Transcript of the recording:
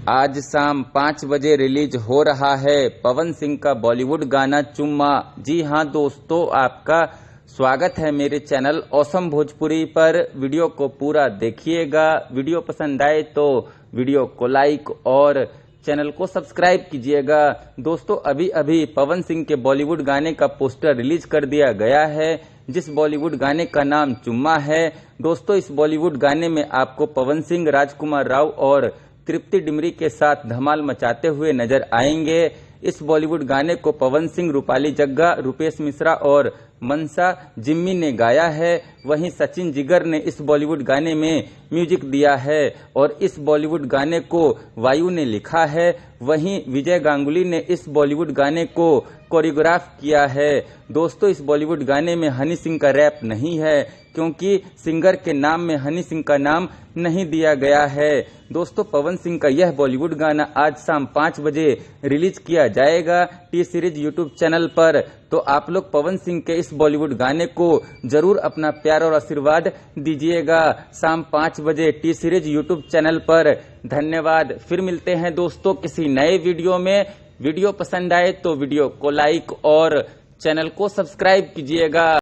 आज शाम 5 बजे रिलीज हो रहा है पवन सिंह का बॉलीवुड गाना चुम्मा। जी हां दोस्तों, आपका स्वागत है मेरे चैनल ऑसम भोजपुरी पर। वीडियो को पूरा देखिएगा। वीडियो पसंद आए तो वीडियो को लाइक और चैनल को सब्सक्राइब कीजिएगा। दोस्तों, अभी अभी पवन सिंह के बॉलीवुड गाने का पोस्टर रिलीज कर दिया गया है, जिस बॉलीवुड गाने का नाम चुम्मा है। दोस्तों, इस बॉलीवुड गाने में आपको पवन सिंह, राजकुमार राव और तृप्ति डिमरी के साथ धमाल मचाते हुए नजर आएंगे। इस बॉलीवुड गाने को पवन सिंह, रूपाली जग्गा, रुपेश मिश्रा और मनसा जिम्मी ने गाया है। वहीं सचिन जिगर ने इस बॉलीवुड गाने में म्यूजिक दिया है और इस बॉलीवुड गाने को वायु ने लिखा है। वहीं विजय गांगुली ने इस बॉलीवुड गाने को कोरियोग्राफ किया है। दोस्तों, इस बॉलीवुड गाने में हनी सिंह का रैप नहीं है, क्योंकि सिंगर के नाम में हनी सिंह का नाम नहीं दिया गया है। दोस्तों, पवन सिंह का यह बॉलीवुड गाना आज शाम 5 बजे रिलीज किया जाएगा टी सीरीज यूट्यूब चैनल पर। तो आप लोग पवन सिंह के इस बॉलीवुड गाने को जरूर अपना प्यार और आशीर्वाद दीजिएगा शाम 5 बजे टी सीरीज यूट्यूब चैनल पर। धन्यवाद। फिर मिलते हैं दोस्तों किसी नए वीडियो में। वीडियो पसंद आए तो वीडियो को लाइक और चैनल को सब्सक्राइब कीजिएगा।